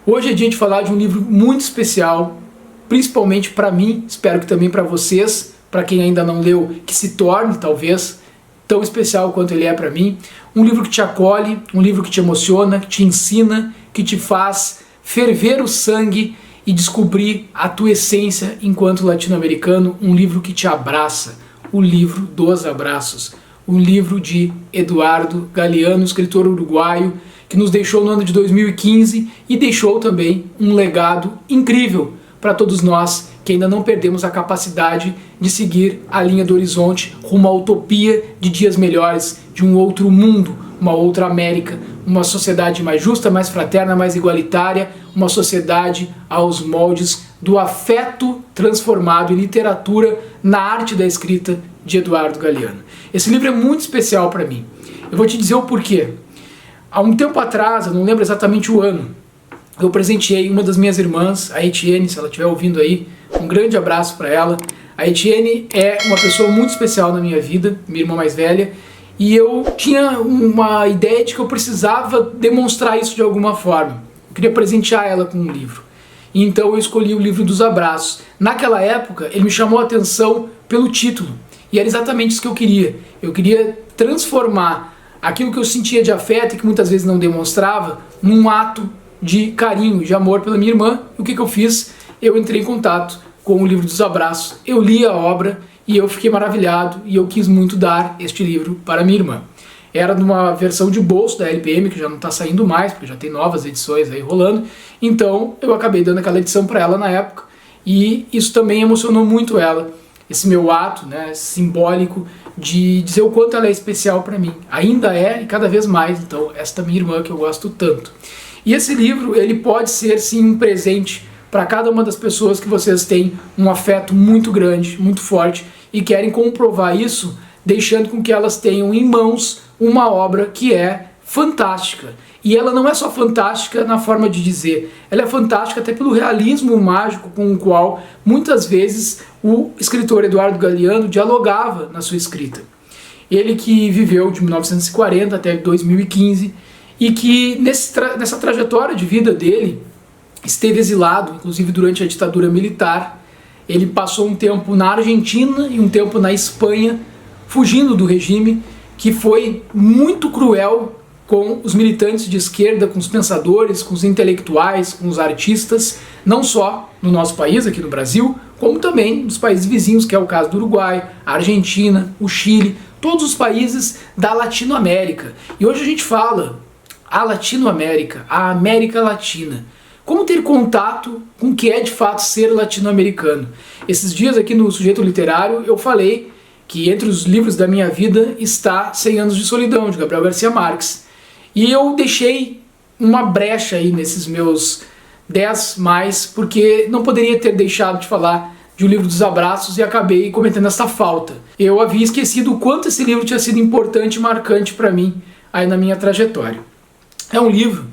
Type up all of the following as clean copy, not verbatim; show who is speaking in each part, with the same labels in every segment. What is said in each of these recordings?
Speaker 1: Hoje é dia de falar de um livro muito especial, principalmente para mim, espero que também para vocês, para quem ainda não leu, que se torne talvez tão especial quanto ele é para mim. Um livro que te acolhe, um livro que te emociona, que te ensina, que te faz ferver o sangue e descobrir a tua essência enquanto latino-americano. Um livro que te abraça, o livro dos abraços. Um livro de Eduardo Galeano, escritor uruguaio, que nos deixou no ano de 2015 e deixou também um legado incrível para todos nós que ainda não perdemos a capacidade de seguir a linha do horizonte rumo à utopia de dias melhores, de um outro mundo, uma outra América, uma sociedade mais justa, mais fraterna, mais igualitária, uma sociedade aos moldes do afeto transformado em literatura na arte da escrita de Eduardo Galeano. Esse livro é muito especial para mim. Eu vou te dizer o porquê. Há um tempo atrás, eu não lembro exatamente o ano, eu presenteei uma das minhas irmãs, a Etienne, se ela estiver ouvindo aí, um grande abraço para ela. A Etienne é uma pessoa muito especial na minha vida, minha irmã mais velha, e eu tinha uma ideia de que eu precisava demonstrar isso de alguma forma. Eu queria presentear ela com um livro. E então eu escolhi o livro dos abraços. Naquela época, ele me chamou a atenção pelo título, e era exatamente isso que eu queria. Eu queria transformar aquilo que eu sentia de afeto e que muitas vezes não demonstrava num ato de carinho, de amor pela minha irmã. E o que eu fiz? Eu entrei em contato com o livro dos abraços, eu li a obra e eu fiquei maravilhado e eu quis muito dar este livro para minha irmã. Era numa versão de bolso da LPM, que já não está saindo mais, porque já tem novas edições aí rolando, então eu acabei dando aquela edição para ela na época e isso também emocionou muito ela, esse meu ato, né, simbólico de dizer o quanto ela é especial para mim. Ainda é e cada vez mais, então, esta minha irmã que eu gosto tanto. E esse livro, ele pode ser sim um presente para cada uma das pessoas que vocês têm um afeto muito grande, muito forte e querem comprovar isso, deixando com que elas tenham em mãos uma obra que é fantástica. E ela não é só fantástica na forma de dizer, ela é fantástica até pelo realismo mágico com o qual muitas vezes o escritor Eduardo Galeano dialogava na sua escrita. Ele que viveu de 1940 até 2015 e que nessa trajetória de vida dele esteve exilado, inclusive durante a ditadura militar. Ele passou um tempo na Argentina e um tempo na Espanha, fugindo do regime que foi muito cruel com os militantes de esquerda, com os pensadores, com os intelectuais, com os artistas, não só no nosso país, aqui no Brasil, como também nos países vizinhos, que é o caso do Uruguai, a Argentina, o Chile, todos os países da Latinoamérica. E hoje a gente fala a Latinoamérica, a América Latina. Como ter contato com o que é de fato ser latino-americano? Esses dias aqui no Sujeito Literário eu falei que entre os livros da minha vida está 100 Anos de Solidão, de Gabriel Garcia Marques. E eu deixei uma brecha aí nesses meus 10 mais, porque não poderia ter deixado de falar de O Livro dos Abraços e acabei cometendo essa falta. Eu havia esquecido o quanto esse livro tinha sido importante e marcante para mim aí na minha trajetória. É um livro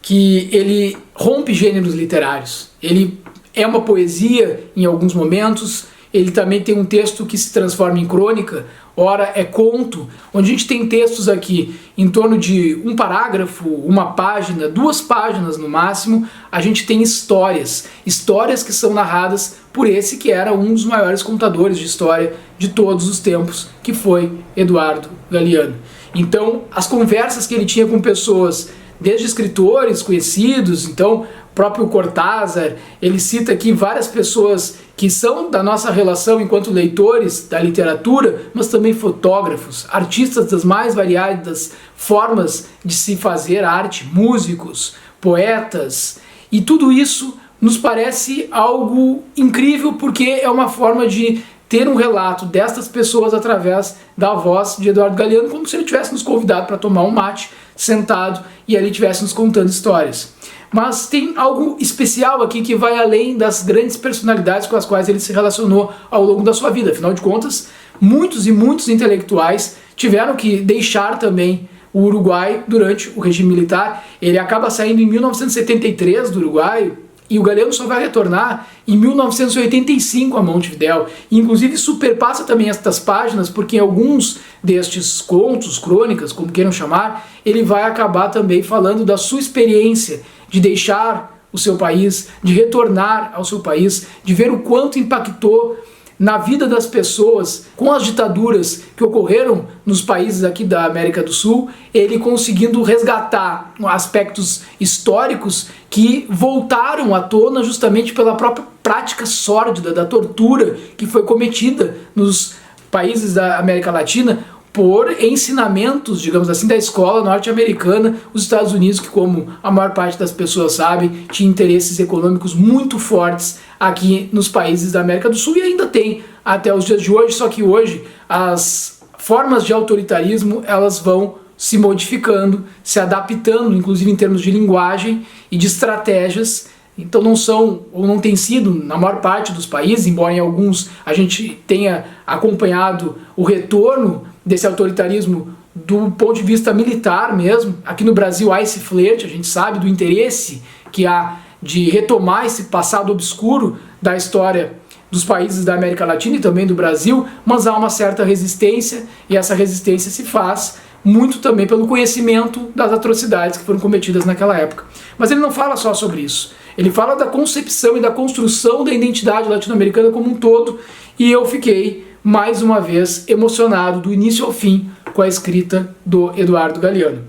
Speaker 1: que ele rompe gêneros literários. Ele é uma poesia em alguns momentos, ele também tem um texto que se transforma em crônica, ora é conto, onde a gente tem textos aqui em torno de um parágrafo, uma página, 2 páginas no máximo. A gente tem histórias que são narradas por esse que era um dos maiores contadores de história de todos os tempos, que foi Eduardo Galeano. Então, as conversas que ele tinha com pessoas, desde escritores conhecidos, então próprio Cortázar, ele cita aqui várias pessoas que são da nossa relação enquanto leitores da literatura, mas também fotógrafos, artistas das mais variadas formas de se fazer arte, músicos, poetas, e tudo isso nos parece algo incrível porque é uma forma de ter um relato destas pessoas através da voz de Eduardo Galeano, como se ele tivesse nos convidado para tomar um mate, sentado, e ali estivesse nos contando histórias. Mas tem algo especial aqui que vai além das grandes personalidades com as quais ele se relacionou ao longo da sua vida. Afinal de contas, muitos e muitos intelectuais tiveram que deixar também o Uruguai durante o regime militar. Ele acaba saindo em 1973 do Uruguai e o Galeano só vai retornar em 1985 a Montevidéu. E, inclusive, superpassa também estas páginas, porque em alguns destes contos, crônicas, como queiram chamar, ele vai acabar também falando da sua experiência de deixar o seu país, de retornar ao seu país, de ver o quanto impactou na vida das pessoas com as ditaduras que ocorreram nos países aqui da América do Sul, ele conseguindo resgatar aspectos históricos que voltaram à tona justamente pela própria prática sórdida da tortura que foi cometida nos países da América Latina por ensinamentos, digamos assim, da escola norte-americana, os Estados Unidos, que, como a maior parte das pessoas sabe, tinha interesses econômicos muito fortes aqui nos países da América do Sul e ainda tem até os dias de hoje, só que hoje as formas de autoritarismo elas vão se modificando, se adaptando, inclusive em termos de linguagem e de estratégias. Então não são, ou não tem sido, na maior parte dos países, embora em alguns a gente tenha acompanhado o retorno desse autoritarismo do ponto de vista militar mesmo. Aqui no Brasil há esse flerte, a gente sabe do interesse que há de retomar esse passado obscuro da história dos países da América Latina e também do Brasil, mas há uma certa resistência e essa resistência se faz muito também pelo conhecimento das atrocidades que foram cometidas naquela época. Mas ele não fala só sobre isso. Ele fala da concepção e da construção da identidade latino-americana como um todo, e eu fiquei, mais uma vez, emocionado do início ao fim com a escrita do Eduardo Galeano.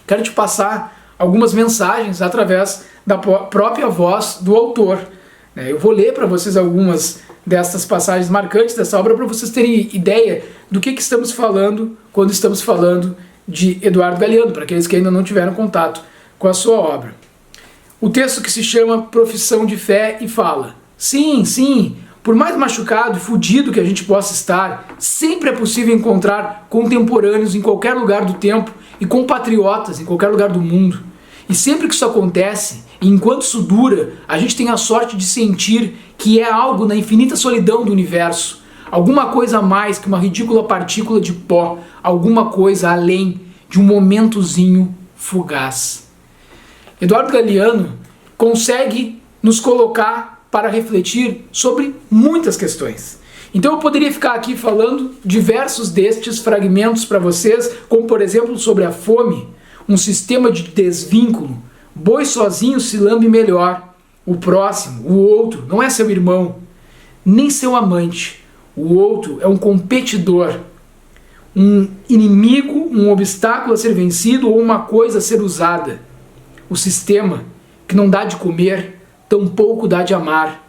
Speaker 1: Quero te passar algumas mensagens através da própria voz do autor. Eu vou ler para vocês algumas destas passagens marcantes dessa obra para vocês terem ideia do que estamos falando quando estamos falando de Eduardo Galeano, para aqueles que ainda não tiveram contato com a sua obra. O texto que se chama Profissão de Fé e fala: sim, por mais machucado e fudido que a gente possa estar, sempre é possível encontrar contemporâneos em qualquer lugar do tempo e compatriotas em qualquer lugar do mundo. E sempre que isso acontece, e enquanto isso dura, a gente tem a sorte de sentir que é algo na infinita solidão do universo, alguma coisa a mais que uma ridícula partícula de pó, alguma coisa além de um momentozinho fugaz. Eduardo Galeano consegue nos colocar para refletir sobre muitas questões. Então eu poderia ficar aqui falando diversos destes fragmentos para vocês, como por exemplo sobre a fome, um sistema de desvínculo. Boi sozinho se lambe melhor. O próximo, o outro, não é seu irmão, nem seu amante. O outro é um competidor, um inimigo, um obstáculo a ser vencido ou uma coisa a ser usada. O sistema, que não dá de comer, tampouco dá de amar.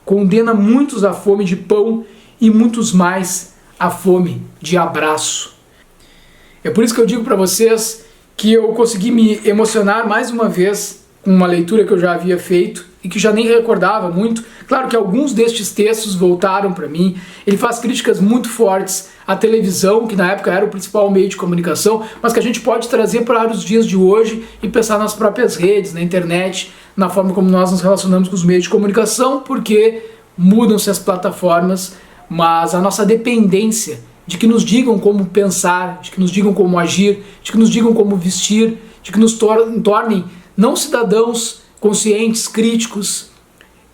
Speaker 1: Condena muitos à fome de pão e muitos mais à fome de abraço. É por isso que eu digo para vocês que eu consegui me emocionar mais uma vez com uma leitura que eu já havia feito e que já nem recordava muito. Claro que alguns destes textos voltaram para mim. Ele faz críticas muito fortes à televisão, que na época era o principal meio de comunicação, mas que a gente pode trazer para os dias de hoje e pensar nas próprias redes, na internet, na forma como nós nos relacionamos com os meios de comunicação, porque mudam-se as plataformas, mas a nossa dependência de que nos digam como pensar, de que nos digam como agir, de que nos digam como vestir, de que nos tornem não cidadãos conscientes, críticos,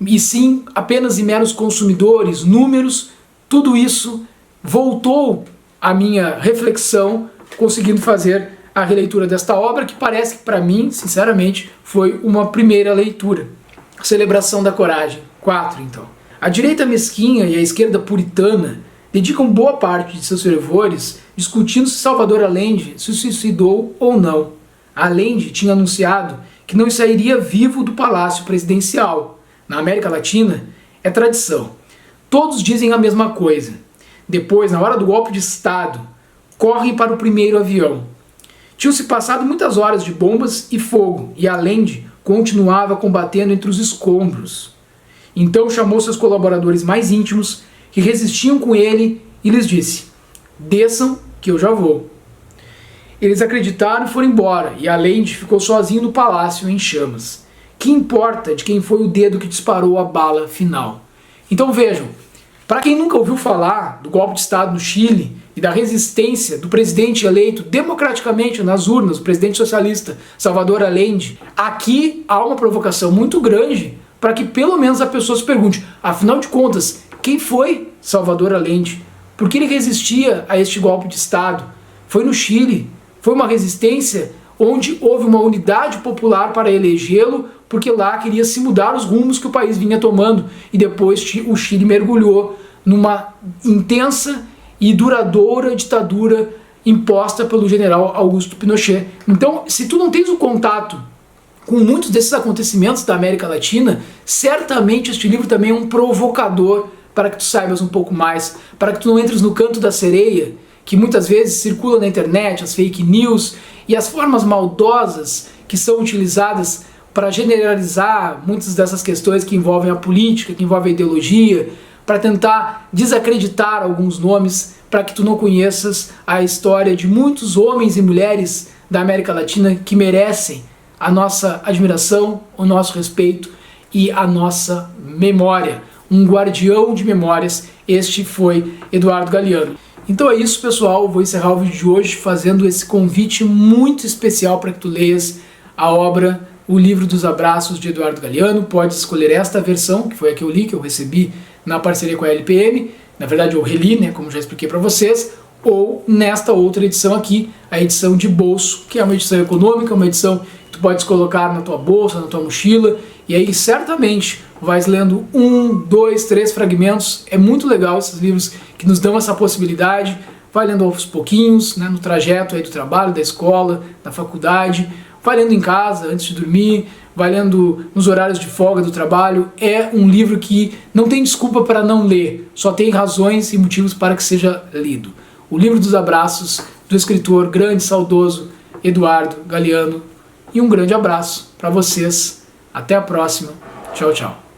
Speaker 1: e sim apenas e meros consumidores, números, tudo isso voltou à minha reflexão, conseguindo fazer a releitura desta obra, que parece que para mim, sinceramente, foi uma primeira leitura. Celebração da Coragem, 4 então. A direita mesquinha e a esquerda puritana dedicam boa parte de seus fervores discutindo se Salvador Allende se suicidou ou não. Allende tinha anunciado que não sairia vivo do palácio presidencial. Na América Latina, é tradição. Todos dizem a mesma coisa. Depois, na hora do golpe de Estado, correm para o primeiro avião. Tinham-se passado muitas horas de bombas e fogo, e Allende continuava combatendo entre os escombros. Então chamou seus colaboradores mais íntimos, que resistiam com ele, e lhes disse: desçam, que eu já vou. Eles acreditaram e foram embora, e Allende ficou sozinho no palácio em chamas. Que importa de quem foi o dedo que disparou a bala final? Então vejam, para quem nunca ouviu falar do golpe de Estado no Chile e da resistência do presidente eleito democraticamente nas urnas, o presidente socialista Salvador Allende, aqui há uma provocação muito grande para que pelo menos a pessoa se pergunte, afinal de contas, quem foi Salvador Allende? Por que ele resistia a este golpe de Estado? Foi no Chile, foi uma resistência onde houve uma unidade popular para elegê-lo porque lá queria se mudar os rumos que o país vinha tomando, e depois o Chile mergulhou numa intensa e duradoura ditadura imposta pelo general Augusto Pinochet. Então, se tu não tens o contato com muitos desses acontecimentos da América Latina, certamente este livro também é um provocador para que tu saibas um pouco mais, para que tu não entres no canto da sereia, que muitas vezes circula na internet, as fake news e as formas maldosas que são utilizadas para generalizar muitas dessas questões que envolvem a política, que envolvem a ideologia, para tentar desacreditar alguns nomes, para que tu não conheças a história de muitos homens e mulheres da América Latina que merecem a nossa admiração, o nosso respeito e a nossa memória. Um guardião de memórias, este foi Eduardo Galeano. Então é isso, pessoal, vou encerrar o vídeo de hoje fazendo esse convite muito especial para que tu leias a obra O Livro dos Abraços de Eduardo Galeano. Pode escolher esta versão, que foi a que eu li, que eu recebi na parceria com a LPM, na verdade eu reli, né, como já expliquei para vocês, ou nesta outra edição aqui, a edição de bolso, que é uma edição econômica, uma edição que tu podes colocar na tua bolsa, na tua mochila, e aí certamente vais lendo 1, 2, 3 fragmentos. É muito legal esses livros que nos dão essa possibilidade. Vai lendo aos pouquinhos, né, no trajeto aí do trabalho, da escola, da faculdade, vai lendo em casa antes de dormir, vai lendo nos horários de folga do trabalho. É um livro que não tem desculpa para não ler, só tem razões e motivos para que seja lido. O Livro dos Abraços, do escritor grande, saudoso Eduardo Galeano. E um grande abraço para vocês. Até a próxima. Tchau, tchau.